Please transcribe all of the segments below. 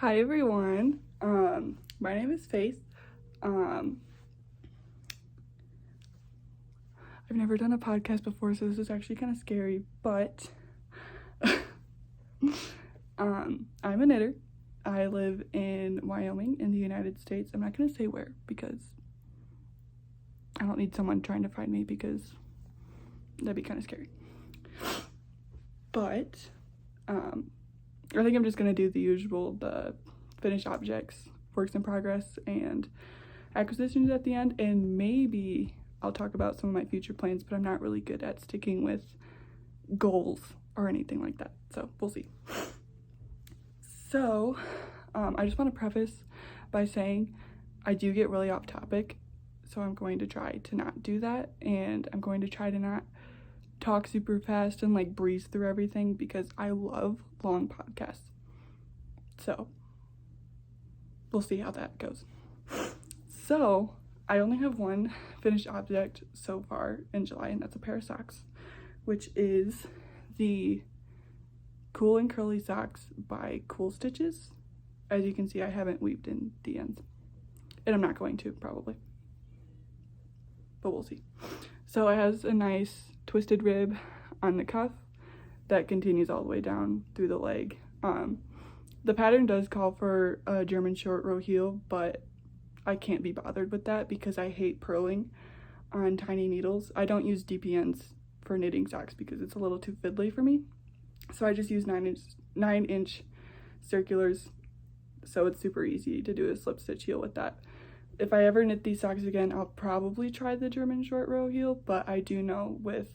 Hi everyone. My name is Faith. I've never done a podcast before, so this is actually kind of scary, but I'm a knitter. I live in Wyoming in the United States. I'm not gonna say where because I don't need someone trying to find me because that'd be kind of scary. But I think I'm just gonna do the usual, the finished objects, works in progress, and acquisitions at the end, and maybe I'll talk about some of my future plans, but I'm not really good at sticking with goals or anything like that, so we'll see. So I just want to preface by saying I do get really off topic, so I'm going to try to not do that, and I'm going to try to not talk super fast and like breeze through everything because I love long podcasts. So we'll see how that goes. So I only have one finished object so far in July, and that's a pair of socks, which is the Cool and Curly Socks by Coolstitches. As you can see, I haven't weaved in the ends, and I'm not going to probably, but we'll see. So it has a nice twisted rib on the cuff that continues all the way down through the leg. The pattern does call for a German short row heel, but I can't be bothered with that because I hate purling on tiny needles. I don't use DPNs for knitting socks because it's a little too fiddly for me. So I just use 9-inch circulars, so it's super easy to do a slip stitch heel with that. If I ever knit these socks again, I'll probably try the German short row heel, but I do know with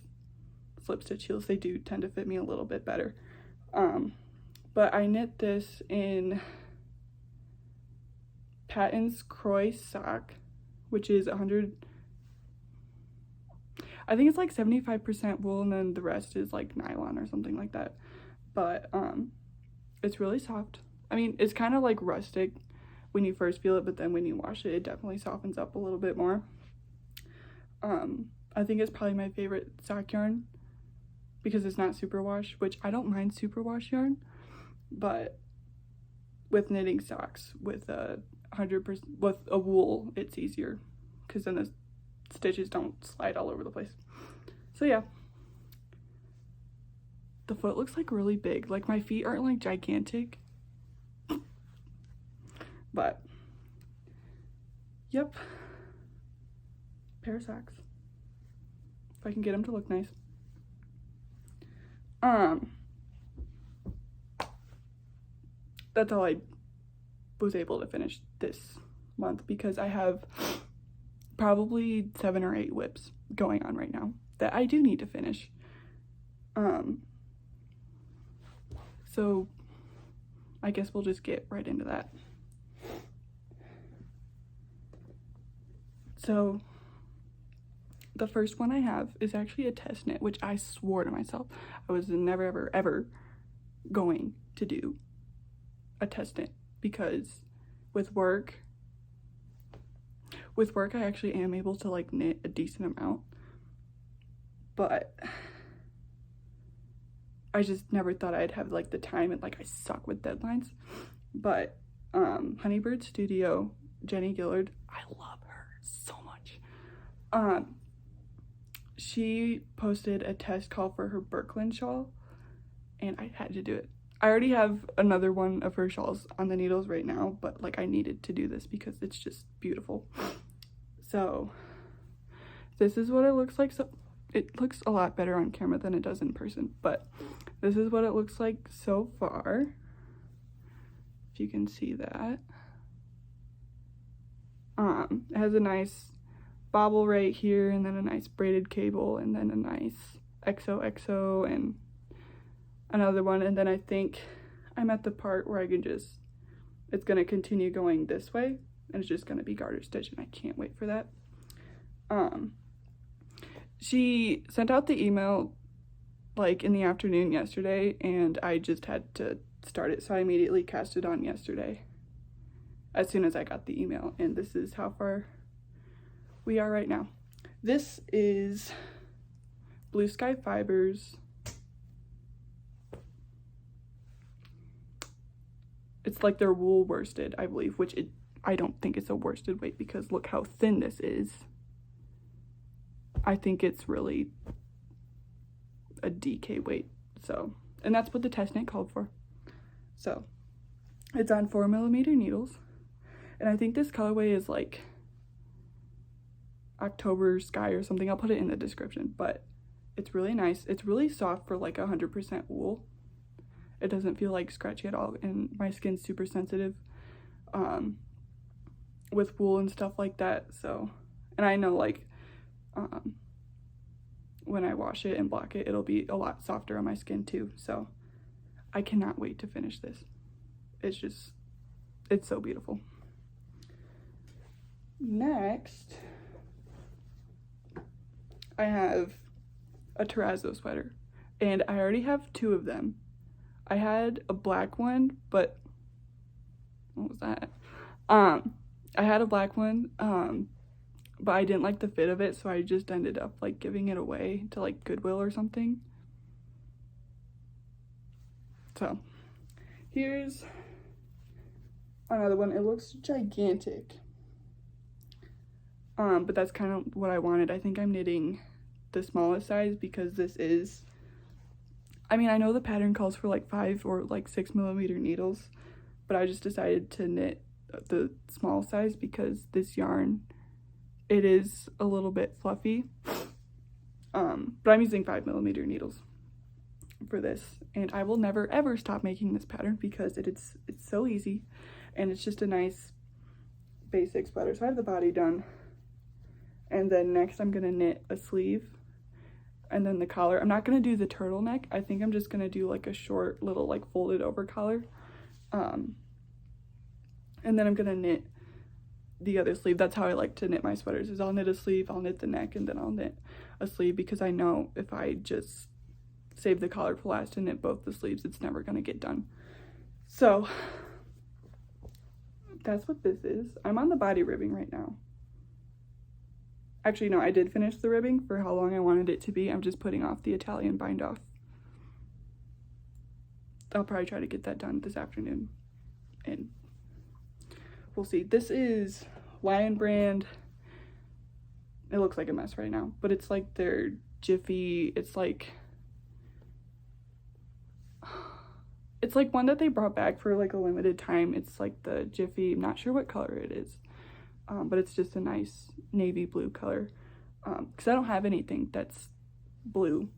slip stitch heels, they do tend to fit me a little bit better. But I knit this in Patons Kroy sock, which is 100, I think it's like 75% wool, and then the rest is like nylon or something like that. But it's really soft. I mean, it's kind of like rustic when you first feel it, but then when you wash it, it definitely softens up a little bit more. I think it's probably my favorite sock yarn because it's not superwash, which I don't mind superwash yarn, but with knitting socks with 100% with a wool, it's easier because then the stitches don't slide all over the place. So yeah, the foot looks like really big. Like my feet aren't like gigantic, but yep, pair of socks. If I can get them to look nice. That's all I was able to finish this month because I have probably 7 or 8 whips going on right now that I do need to finish. So I guess we'll just get right into that. So the first one I have is actually a test knit, which I swore to myself I was never ever ever going to do a test knit because with work I actually am able to like knit a decent amount, but I just never thought I'd have like the time, and like I suck with deadlines. But Honeybird Studio, Jenny Gillard, I love her so much. She posted a test call for her Birkeland shawl, and I had to do it. I already have another one of her shawls on the needles right now, but like I needed to do this because it's just beautiful. So this is what it looks like. So it looks a lot better on camera than it does in person, but this is what it looks like so far, if you can see that. It has a nice bobble right here, and then a nice braided cable, and then a nice XOXO and another one, and then I think I'm at the part where I can just, it's gonna continue going this way, and it's just gonna be garter stitch, and I can't wait for that. She sent out the email like in the afternoon yesterday, and I just had to start it, so I immediately cast it on yesterday as soon as I got the email, and this is how far we are right now. This is Blue Sky Fibers It's like they're wool worsted, I believe, which I don't think it's a worsted weight because look how thin this is. I think it's really a DK weight. So, and that's what the test knit called for. So it's on 4mm needles, and I think this colorway is like October Sky or something. I'll put it in the description, but it's really nice. It's really soft for like 100% wool. It doesn't feel like scratchy at all, and my skin's super sensitive with wool and stuff like that. So, and I know like when I wash it and block it, it'll be a lot softer on my skin too. So I cannot wait to finish this. It's so beautiful. Next, I have a Terrazzo sweater, and I already have 2 of them. I had a black one, but what was that? I had a black one, but I didn't like the fit of it, so I just ended up like giving it away to like Goodwill or something. So here's another one. It looks gigantic, but that's kind of what I wanted. I think I'm knitting the smallest size because this is, I mean, I know the pattern calls for like 5 or like 6mm needles, but I just decided to knit the small size because this yarn, it is a little bit fluffy, but I'm using 5mm needles for this, and I will never ever stop making this pattern because it's so easy, and it's just a nice basic sweater. So I have the body done, and then next I'm gonna knit a sleeve and then the collar. I'm not gonna do the turtleneck. I think I'm just gonna do like a short little like folded over collar, and then I'm gonna knit the other sleeve. That's how I like to knit my sweaters, is I'll knit a sleeve, I'll knit the neck, and then I'll knit a sleeve, because I know if I just save the collar for last and knit both the sleeves, it's never gonna get done. So that's what this is. I'm on the body ribbing right now. Actually, no, I did finish the ribbing for how long I wanted it to be. I'm just putting off the Italian bind off. I'll probably try to get that done this afternoon, and we'll see. This is Lion brand. It looks like a mess right now, but it's like their Jiffy. It's like one that they brought back for like a limited time. It's like the Jiffy. I'm not sure what color it is, but it's just a nice navy blue color, because I don't have anything that's blue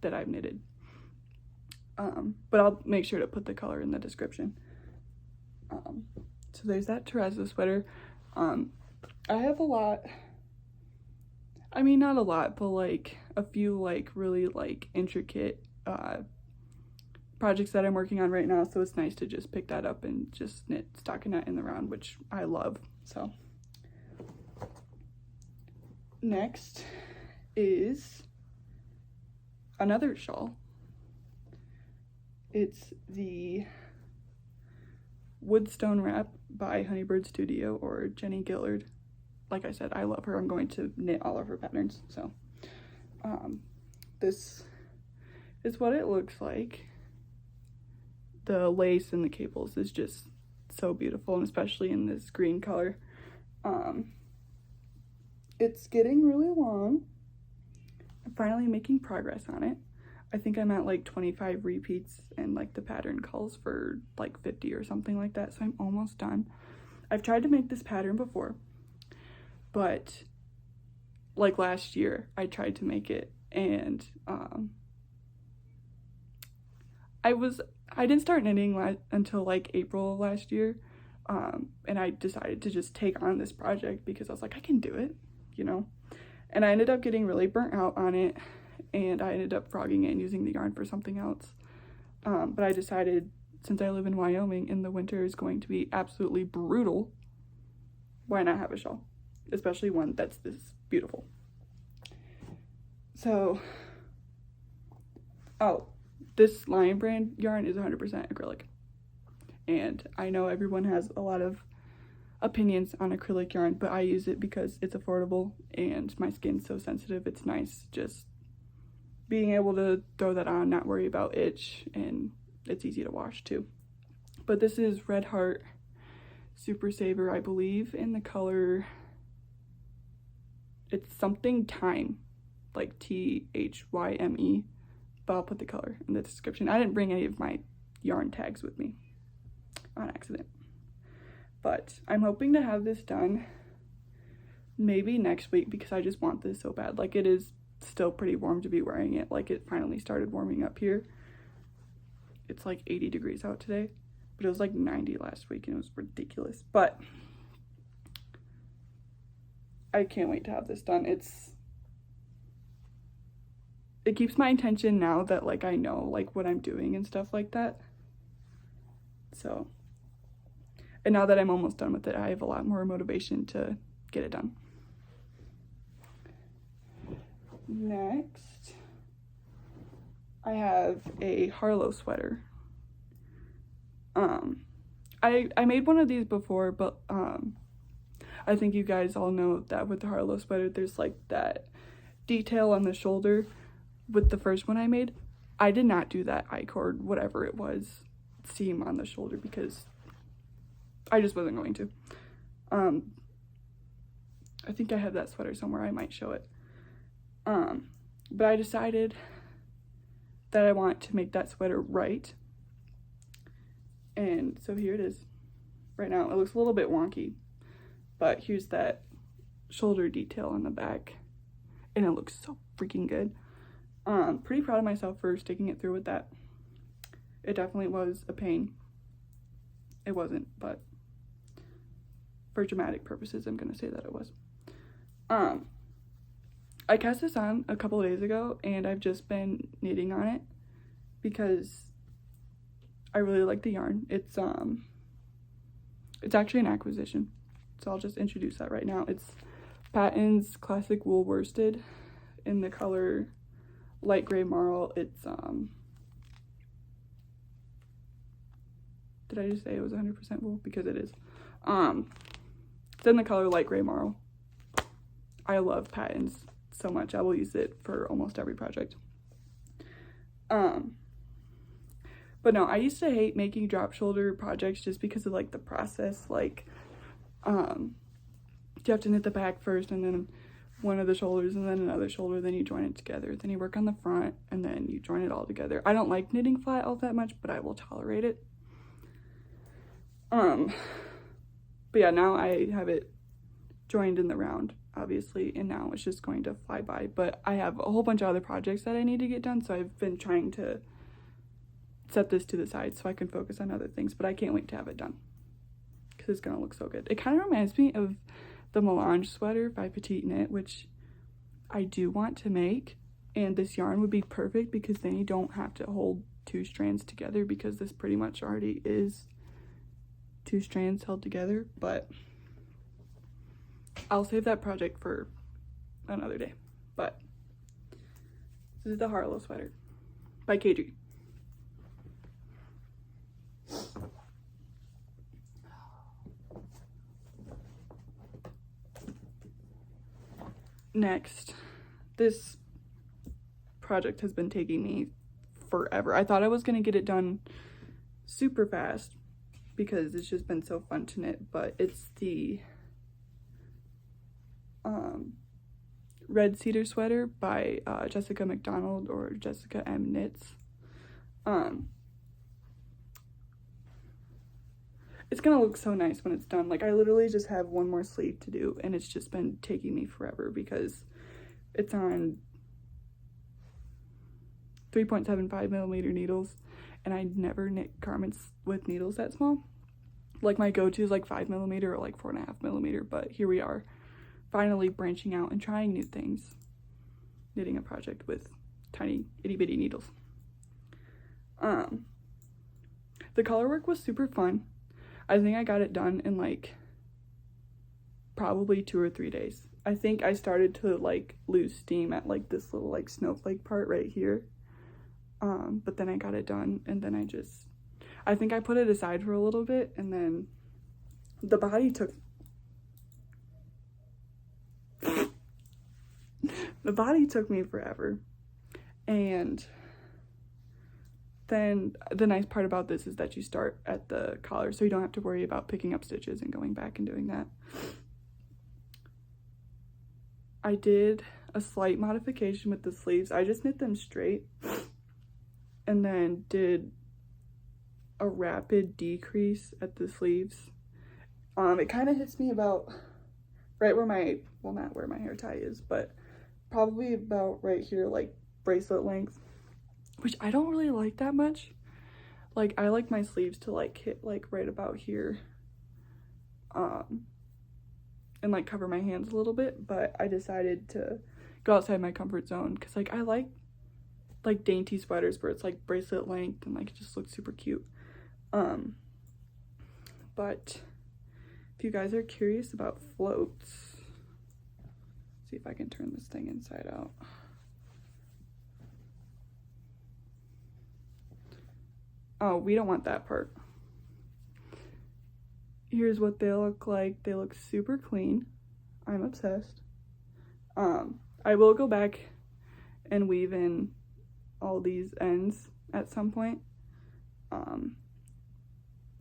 that I've knitted, but I'll make sure to put the color in the description. So there's that Terrazzo sweater. I have a lot, I mean not a lot, but like a few like really like intricate projects that I'm working on right now, so it's nice to just pick that up and just knit stockinette in the round, which I love. So next is another shawl. It's the Woodstone wrap by Honeybird Studio, or Jenny Gillard. Like I said, I love her. I'm going to knit all of her patterns. So this is what it looks like. The lace and the cables is just so beautiful, and especially in this green color. It's getting really long. I'm finally making progress on it. I think I'm at like 25 repeats, and like the pattern calls for like 50 or something like that, so I'm almost done. I've tried to make this pattern before, but like last year I tried to make it, and I didn't start knitting until like April of last year, and I decided to just take on this project because I was like, I can do it, you know. And I ended up getting really burnt out on it, and I ended up frogging it and using the yarn for something else. But I decided, since I live in Wyoming and the winter is going to be absolutely brutal, why not have a shawl, especially one that's this beautiful. So, this Lion brand yarn is 100% acrylic, and I know everyone has a lot of opinions on acrylic yarn, but I use it because it's affordable and my skin's so sensitive. It's nice just being able to throw that on, not worry about itch, and it's easy to wash too. But this is Redheart Super Saver, I believe, in the color, it's something thyme, like THYME, but I'll put the color in the description. I didn't bring any of my yarn tags with me on accident, but I'm hoping to have this done maybe next week because I just want this so bad. Like, it is still pretty warm to be wearing it. Like, it finally started warming up here. It's like 80 degrees out today, but it was like 90 last week and it was ridiculous. But I can't wait to have this done. It keeps my attention now that like I know like what I'm doing and stuff like that. So, and now that I'm almost done with it, I have a lot more motivation to get it done. Next, I have a Harlow sweater. I made one of these before, but I think you guys all know that with the Harlow sweater, there's like that detail on the shoulder with the first one I made. I did not do that I-cord, whatever it was, seam on the shoulder because I just wasn't going to. I think I have that sweater somewhere. I might show it. But I decided that I want to make that sweater right. And so here it is. Right now, it looks a little bit wonky, but here's that shoulder detail on the back. And it looks so freaking good. Pretty proud of myself for sticking it through with that. It definitely was a pain. It wasn't, but for dramatic purposes, I'm gonna say that it was. I cast this on a couple of days ago and I've just been knitting on it because I really like the yarn. It's actually an acquisition, so I'll just introduce that right now. It's Patons Classic Wool Worsted in the color light gray marl. It's did I just say it was 100% wool? Because it is. It's in the color light gray marl. I love Patons so much. I will use it for almost every project. But no, I used to hate making drop shoulder projects just because of like the process. Like, you have to knit the back first and then one of the shoulders and then another shoulder, then you join it together, then you work on the front and then you join it all together. I don't like knitting flat all that much, but I will tolerate it. But yeah, now I have it joined in the round, obviously, and now it's just going to fly by. But I have a whole bunch of other projects that I need to get done, so I've been trying to set this to the side so I can focus on other things, but I can't wait to have it done because it's gonna look so good. It kind of reminds me of the melange sweater by Petite Knit, which I do want to make, and this yarn would be perfect because then you don't have to hold two strands together because this pretty much already is two strands held together. But I'll save that project for another day. But this is the Harlow sweater by caidree. Next, this project has been taking me forever. I thought I was gonna get it done super fast because it's just been so fun to knit, but it's the red cedar sweater by Jessica McDonald, or Jessica M Knits. It's gonna look so nice when it's done. Like, I literally just have one more sleeve to do and it's just been taking me forever because it's on 3.75 millimeter needles, and I never knit garments with needles that small. Like, my go-to is like 5 millimeter or like 4.5 millimeter, but here we are, finally branching out and trying new things, knitting a project with tiny itty-bitty needles. The color work was super fun. I think I got it done in like probably 2 or 3 days. I think I started to like lose steam at like this little like snowflake part right here. But then I got it done, and then I think I put it aside for a little bit, and then the body took me forever. And then the nice part about this is that you start at the collar, so you don't have to worry about picking up stitches and going back and doing that. I did a slight modification with the sleeves. I just knit them straight and then did a rapid decrease at the sleeves. It kind of hits me about right where my, well, not where my hair tie is, but probably about right here, like bracelet length, which I don't really like that much. Like, I like my sleeves to like hit like right about here, and like cover my hands a little bit, but I decided to go outside my comfort zone because like I like dainty sweaters where it's like bracelet length and like it just looks super cute. But if you guys are curious about floats, see if I can turn this thing inside out. Oh, we don't want that part. Here's what they look like. They look super clean. I'm obsessed. I will go back and weave in all these ends at some point.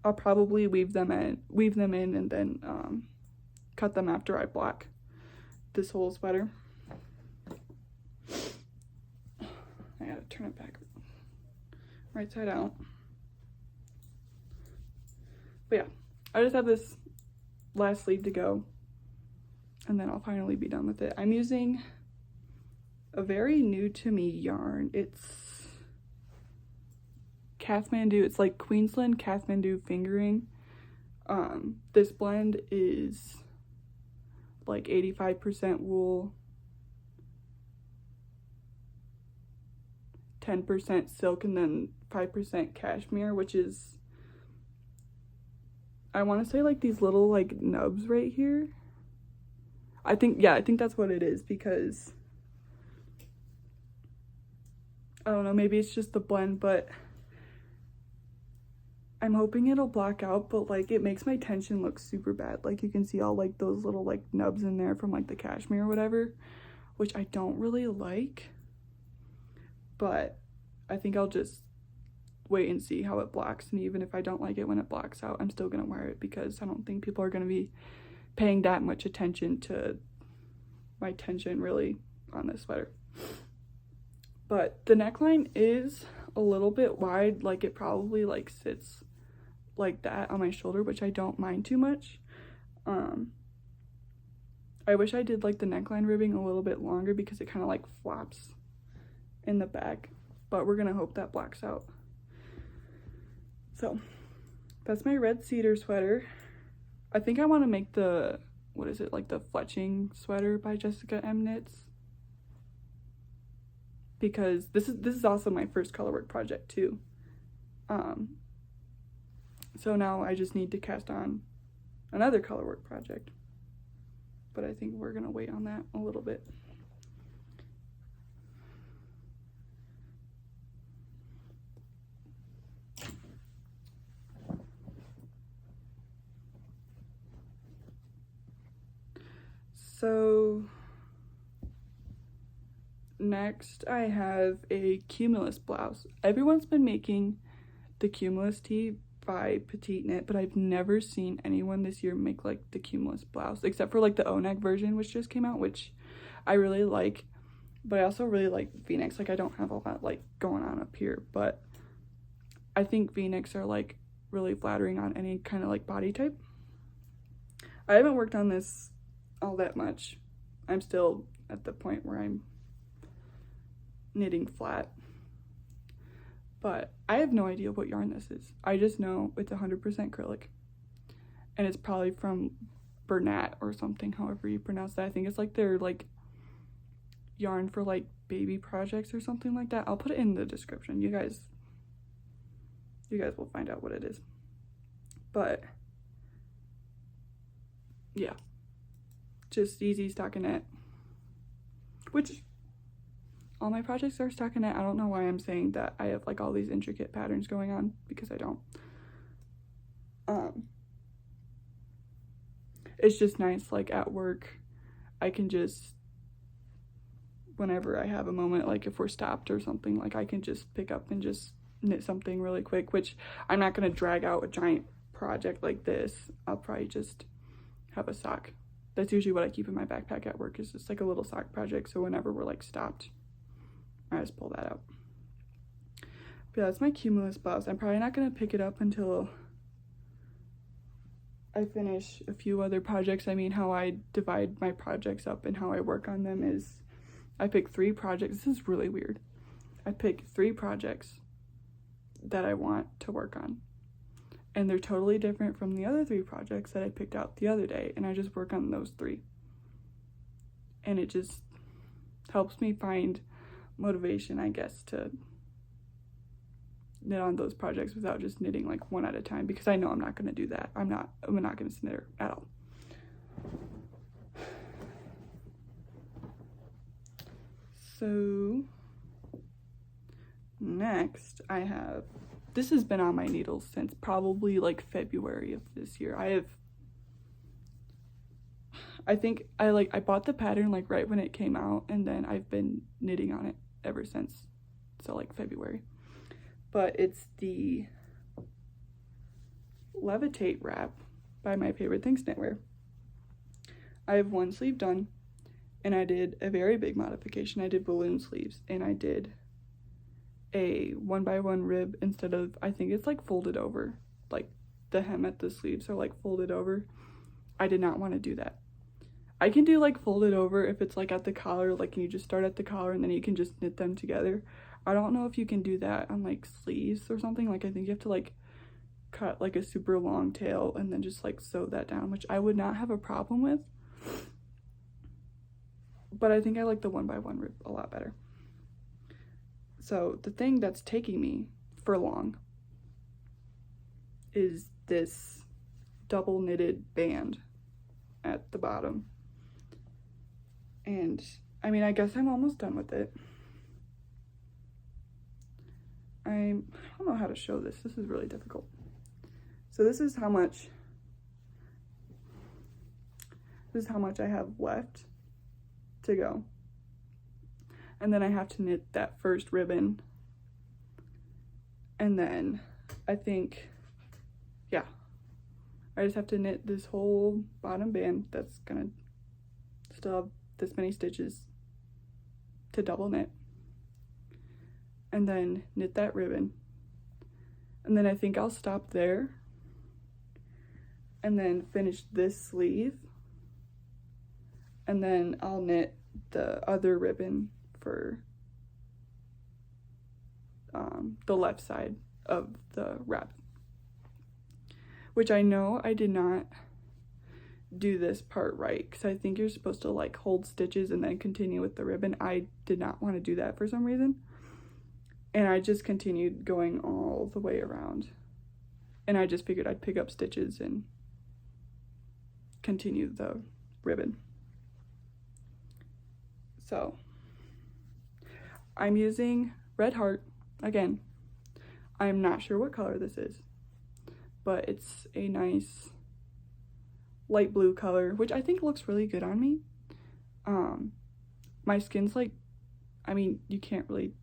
I'll probably weave them in and then cut them after I block this whole sweater. I gotta turn it back right side out. But yeah, I just have this last sleeve to go and then I'll finally be done with it. I'm using a very new to me yarn. It's Kathmandu. It's like Queensland Kathmandu fingering. This blend is like 85% wool, 10% silk, and then 5% cashmere, which is, I want to say like these little like nubs right here. I think that's what it is, because I don't know, maybe it's just the blend, but I'm hoping it'll block out, but like it makes my tension look super bad. Like you can see all like those little like nubs in there from like the cashmere or whatever, which I don't really like, but I think I'll just wait and see how it blocks. And even if I don't like it when it blocks out, I'm still gonna wear it because I don't think people are gonna be paying that much attention to my tension really on this sweater. But the neckline is a little bit wide, like it probably like sits like that on my shoulder, which I don't mind too much. I wish I did like the neckline ribbing a little bit longer because it kind of like flops in the back, but we're gonna hope that blocks out. So that's my red cedar sweater. I think I want to make the, what is it, like the fletching sweater by Jessica M Knits, because this is also my first colorwork project too. So now I just need to cast on another colorwork project, but I think we're gonna wait on that a little bit. So next I have a Cumulus blouse. Everyone's been making the Cumulus tee by Petite Knit, but I've never seen anyone this year make like the Cumulus blouse, except for like the O-neck version which just came out, which I really like, but I also really like v-necks. Like I don't have a lot like going on up here, but I think v-necks are like really flattering on any kind of like body type. I haven't worked on this all that much. I'm still at the point where I'm knitting flat, but I have no idea what yarn this is. I just know it's 100% acrylic and it's probably from Bernat or something, however you pronounce that. I think it's like their like yarn for like baby projects or something like that. I'll put it in the description. You guys will find out what it is. But yeah, just easy stockinette, which all my projects are stockinette. I don't know why I'm saying that I have like all these intricate patterns going on, because I don't. It's just nice, like at work I can just, whenever I have a moment, like if we're stopped or something, like I can just pick up and just knit something really quick, which I'm not going to drag out a giant project like this. I'll probably just have a sock. That's usually what I keep in my backpack at work, is just like a little sock project, so whenever we're like stopped, I just pull that out. But yeah, that's my Cumulus blouse. I'm probably not going to pick it up until I finish a few other projects. I mean, how I divide my projects up and how I work on them is I pick 3 projects. This is really weird. I pick 3 projects that I want to work on, and they're totally different from the other 3 projects that I picked out the other day, and I just work on those 3, and it just helps me find motivation, I guess, to knit on those projects without just knitting like one at a time, because I know I'm not going to do that. I'm not a monogamous knitter at all. So next I have, this has been on my needles since probably like February of this year. I think I bought the pattern like right when it came out, and then I've been knitting on it ever since, so like February. But it's the Levitate wrap by My Favorite Things Knitwear. I have one sleeve done, and I did a very big modification. I did balloon sleeves, and I did a 1x1 rib instead of, I think it's like folded over, like the hem at the sleeves are like folded over. I did not want to do that. I can do like folded over if it's like at the collar, like you just start at the collar and then you can just knit them together. I don't know if you can do that on like sleeves or something. Like I think you have to like cut like a super long tail and then just like sew that down, which I would not have a problem with. But I think I like the 1x1 rib a lot better. So the thing that's taking me for long is this double knitted band at the bottom. And I mean, I guess I'm almost done with it. I don't know how to show this. This is really difficult. So this is how much I have left to go. And then I have to knit that first ribbon. And then I think, yeah, I just have to knit this whole bottom band that's gonna still have this many stitches to double knit. And then knit that ribbon. And then I think I'll stop there. And then finish this sleeve. And then I'll knit the other ribbon for the left side of the wrap, which I know I did not do this part right, because I think you're supposed to like hold stitches and then continue with the ribbon. I did not want to do that for some reason, and I just continued going all the way around, and I just figured I'd pick up stitches and continue the ribbon. So I'm using Redheart again. I'm not sure what color this is, but it's a nice light blue color, which I think looks really good on me. My skin's like, I mean, you can't really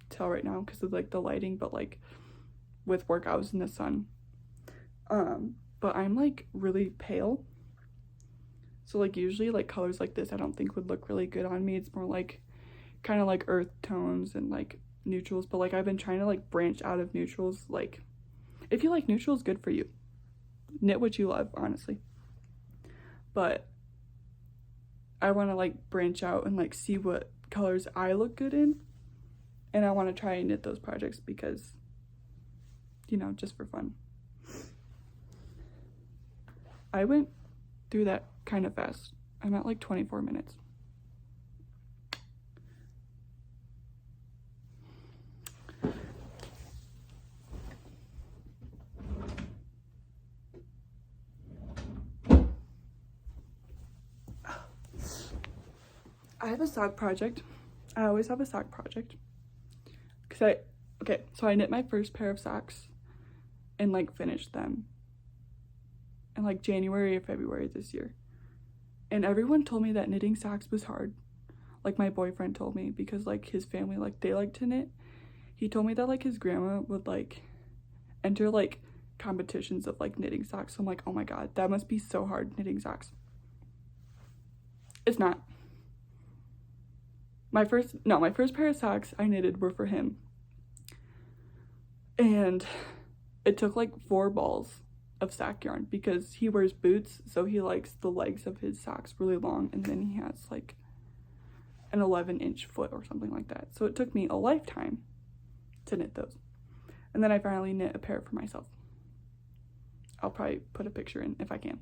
tell right now because of like the lighting, but like with work I was in the sun. But I'm like really pale, so like usually like colors like this I don't think would look really good on me. It's more like kind of like earth tones and like neutrals, but like I've been trying to like branch out of neutrals. Like if you like neutrals, good for you. Knit what you love, honestly. But I want to like branch out and like see what colors I look good in, and I want to try and knit those projects because, you know, just for fun. I went through that kind of fast. I'm at like 24 minutes. I have a sock project. I always have a sock project. So I knit my first pair of socks and like finished them in like January or February this year. And everyone told me that knitting socks was hard. Like my boyfriend told me, because like his family, like they like to knit. he told me that like his grandma would like enter like competitions of like knitting socks. So I'm like, oh my god, that must be so hard, knitting socks. It's not. My first pair of socks I knitted were for him, and it took like 4 balls of sock yarn because he wears boots, so he likes the legs of his socks really long, and then he has like an 11-inch foot or something like that. So it took me a lifetime to knit those, and then I finally knit a pair for myself. I'll probably put a picture in if I can.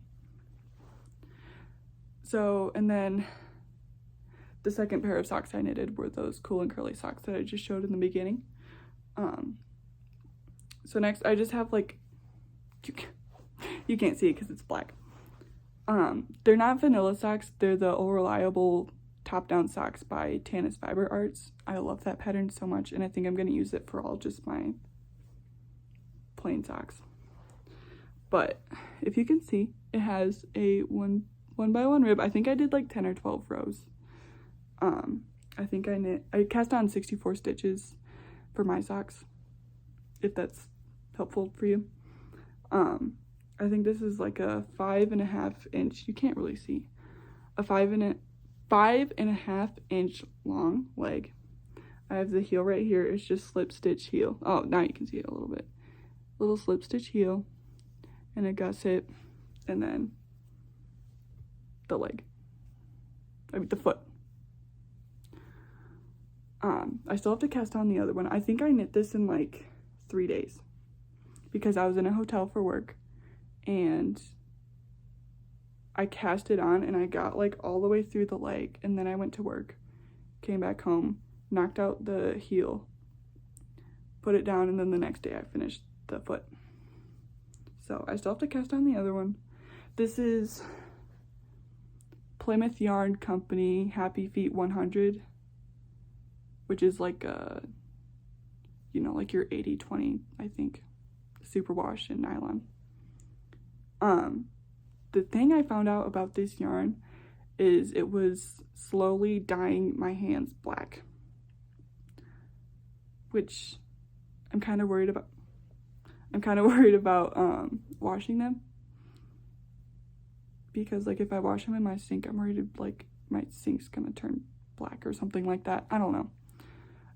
So, and then the second pair of socks I knitted were those cool and curly socks that I just showed in the beginning. So next I just have like, you can't see it because it's black. They're not vanilla socks, they're the All Reliable top-down socks by Tannis Fiber Arts. I love that pattern so much, and I think I'm going to use it for all just my plain socks. But if you can see, it has a one by one rib. I think I did like 10 or 12 rows. I think I cast on 64 stitches for my socks, if that's helpful for you. I think this is like a 5.5 inch, you can't really see, a 5.5 inch long leg. I have the heel right here. It's just slip stitch heel. Oh, now you can see it a little bit. Little slip stitch heel and a gusset, and then the leg. I mean the foot. I still have to cast on the other one. I think I knit this in like 3 days because I was in a hotel for work, and I cast it on and I got like all the way through the leg, and then I went to work, came back home, knocked out the heel, put it down, and then the next day I finished the foot. So I still have to cast on the other one. This is Plymouth Yarn Company Happy Feet 100, which is like a, you know, like your 80-20, I think, superwash and nylon. The thing I found out about this yarn is it was slowly dyeing my hands black, which I'm kind of worried about. Washing them, because like if I wash them in my sink, I'm worried like my sink's gonna turn black or something like that. I don't know.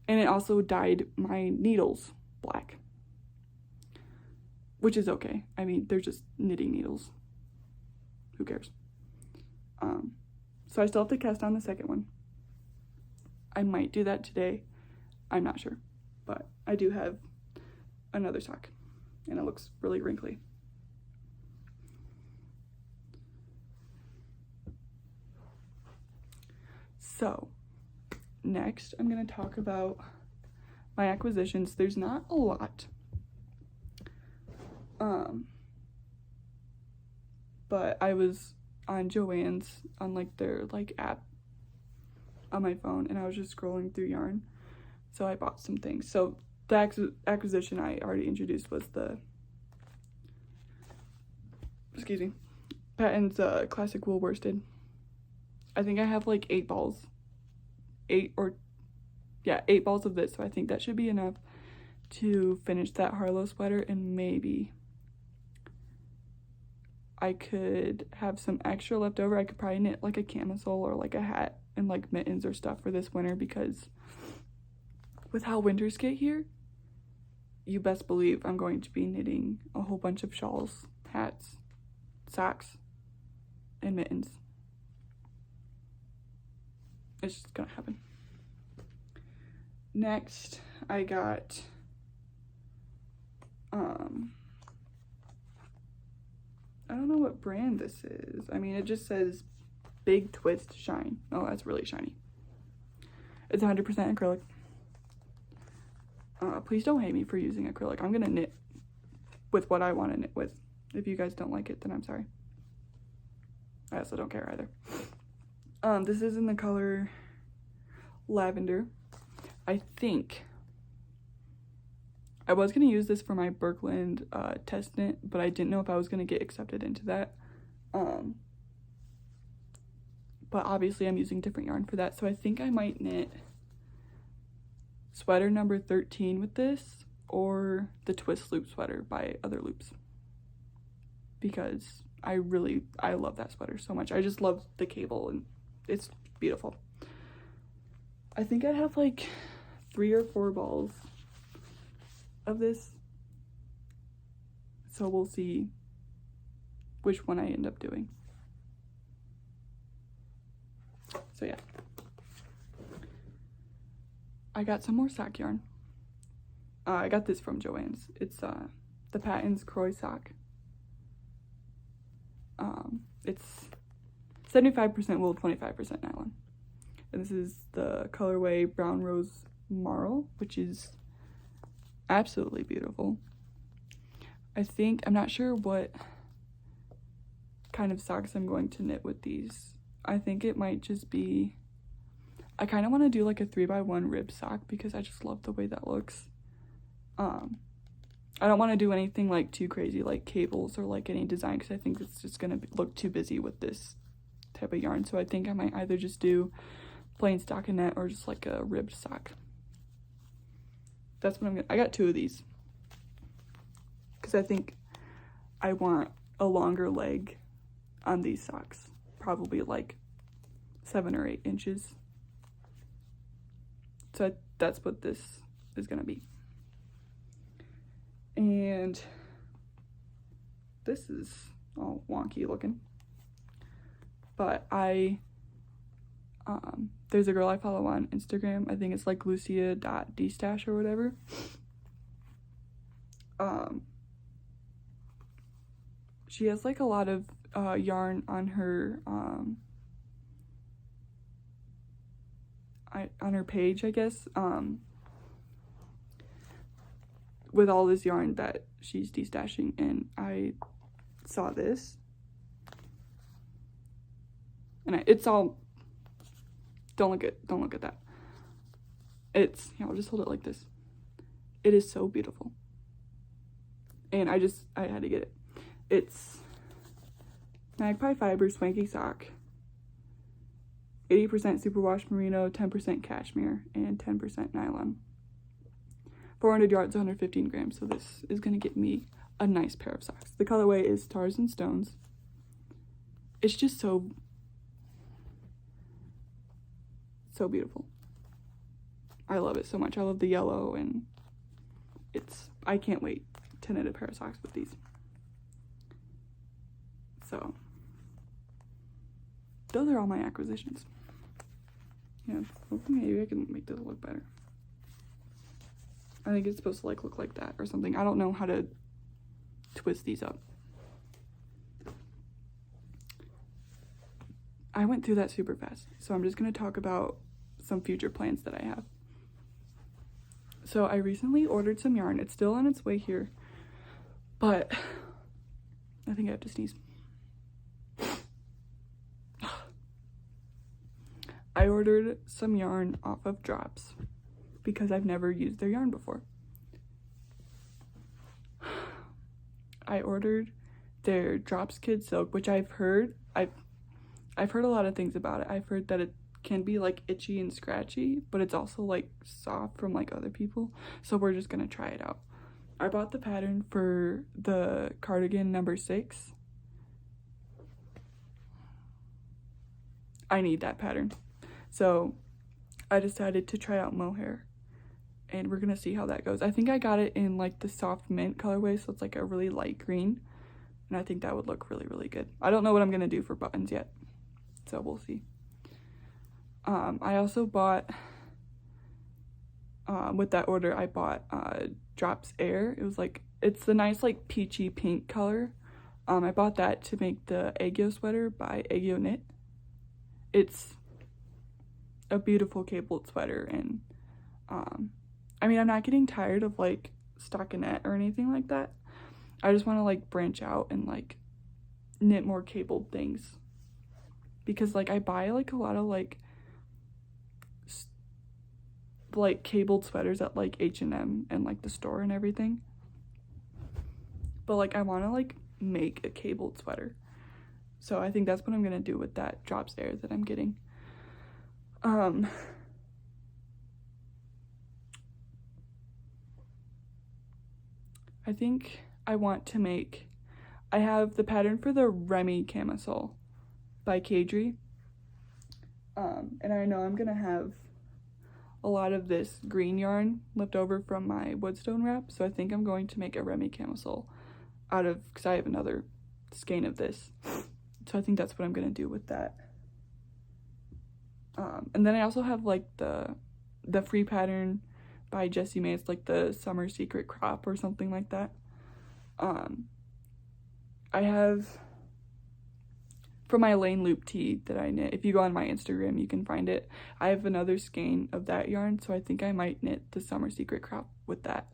And it also dyed my needles black, which is okay. I mean, they're just knitting needles. Who cares? So I still have to cast on the second one. I might do that today. I'm not sure, but I do have another sock, and it looks really wrinkly. So next I'm going to talk about my acquisitions. There's not a lot, but I was on Joann's, on like their like app on my phone, and I was just scrolling through yarn, so I bought some things. So the acquisition I already introduced was the, Patons classic wool worsted. I think I have like 8 balls. 8 balls of this, so I think that should be enough to finish that Harlow sweater, and maybe I could have some extra left over. I could probably knit like a camisole or like a hat and like mittens or stuff for this winter, because with how winters get here, you best believe I'm going to be knitting a whole bunch of shawls, hats, socks, and mittens. It's just gonna happen. Next, I got I don't know what brand this is. I mean, it just says Big Twist Shine. Oh, that's really shiny. It's 100% acrylic. Please don't hate me for using acrylic. I'm gonna knit with what I want to knit with. If you guys don't like it, then I'm sorry. I also don't care either. This is in the color Lavender. I think I was going to use this for my Birkeland test knit, but I didn't know if I was going to get accepted into that. But obviously I'm using different yarn for that, so I think I might knit sweater number 13 with this, or the twist loop sweater by Other Loops, because I love that sweater so much. I just love the cable and it's beautiful. I think I have like 3 or 4 balls of this, so we'll see which one I end up doing. So yeah, I got some more sock yarn. I got this from Joann's. It's the Patons Kroy sock. It's 75% wool, 25% nylon. And this is the colorway Brown Rose Marl, which is absolutely beautiful. I'm not sure what kind of socks I'm going to knit with these. I think it might just be, I kind of want to do like a 3x1 rib sock because I just love the way that looks. I don't want to do anything like too crazy like cables or like any design because I think it's just going to look too busy with this type of yarn. So I think I might either just do plain stockinette or just like a ribbed sock. That's what I'm gonna, I got 2 of these because I think I want a longer leg on these socks, probably like 7 or 8 inches. So that's what this is gonna be. And this is all wonky looking, but there's a girl I follow on Instagram. I think it's like lucia.dstash or whatever. She has like a lot of yarn on her on her page, I guess, with all this yarn that she's destashing, and I saw this, and it's all, don't look at that. It's, yeah, I'll just hold it like this. It is so beautiful, and I had to get it. It's Magpie Fiber Swanky Sock, 80% superwash merino, 10% cashmere, and 10% nylon. 400 yards, 115 grams. So this is gonna get me a nice pair of socks. The colorway is Stars and Stones. It's just so beautiful. I love it so much. I love the yellow, and I can't wait to knit a pair of socks with these. So those are all my acquisitions. Yeah, hopefully maybe I can make this look better. I think it's supposed to like look like that or something. I don't know how to twist these up. I went through that super fast, so I'm just going to talk about some future plans that I have. So I recently ordered some yarn. It's still on its way here, but I think I have to sneeze. I ordered some yarn off of Drops because I've never used their yarn before. I ordered their Drops Kid Silk, which I've heard a lot of things about it. I've heard that it can be like itchy and scratchy, but it's also like soft from like other people. So we're just gonna try it out. I bought the pattern for the cardigan number 6. I need that pattern. So I decided to try out mohair, and we're gonna see how that goes. I think I got it in like the soft mint colorway, so it's like a really light green, and I think that would look really, really good. I don't know what I'm gonna do for buttons yet, so we'll see. I also bought, with that order, I bought Drops Air. It was like, it's the nice like peachy pink color. I bought that to make the Aegyo sweater by Aegyo Knit. It's a beautiful cabled sweater, and I mean, I'm not getting tired of like stockinette or anything like that. I just want to like branch out and like knit more cabled things, because like I buy like a lot of like cabled sweaters at like H&M and like the store and everything, but like I want to like make a cabled sweater. So I think that's what I'm gonna do with that Drops Air that I'm getting. I think I want to make, I have the pattern for the Remy camisole by Caidree. And I know I'm gonna have a lot of this green yarn left over from my Woodstone wrap, so I think I'm going to make a Remy camisole out of, because I have another skein of this, so I think that's what I'm gonna do with that. And then I also have like the free pattern by Jessie May. It's like the Summer Secret Crop or something like that. I have, for my Lane Loop tee that I knit, if you go on my Instagram you can find it, I have another skein of that yarn, so I think I might knit the Summer Secret Crop with that.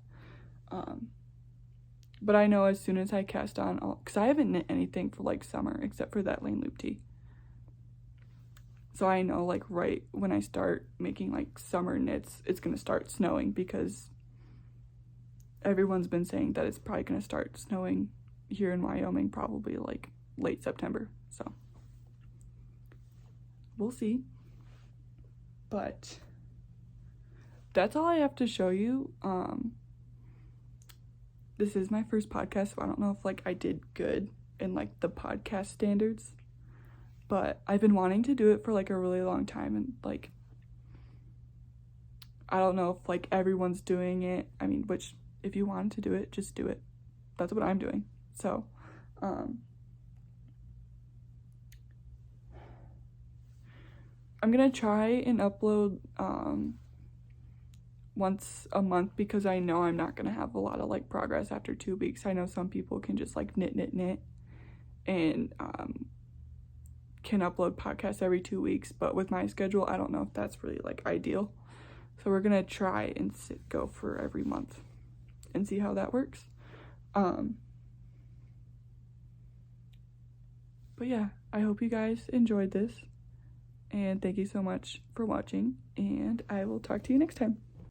But I know as soon as I cast on, because I haven't knit anything for like summer except for that Lane Loop tee. So I know like right when I start making like summer knits, it's gonna start snowing, because everyone's been saying that it's probably gonna start snowing here in Wyoming probably like late September. So we'll see. But that's all I have to show you. This is my first podcast, so I don't know if like I did good in like the podcast standards, but I've been wanting to do it for like a really long time, and like I don't know if like everyone's doing it. I mean, which if you wanted to do it, just do it. That's what I'm doing. So I'm gonna try and upload once a month, because I know I'm not gonna have a lot of like progress after 2 weeks. I know some people can just like knit and can upload podcasts every 2 weeks, but with my schedule I don't know if that's really like ideal. So we're gonna try and go for every month and see how that works. But yeah, I hope you guys enjoyed this, and thank you so much for watching, and I will talk to you next time.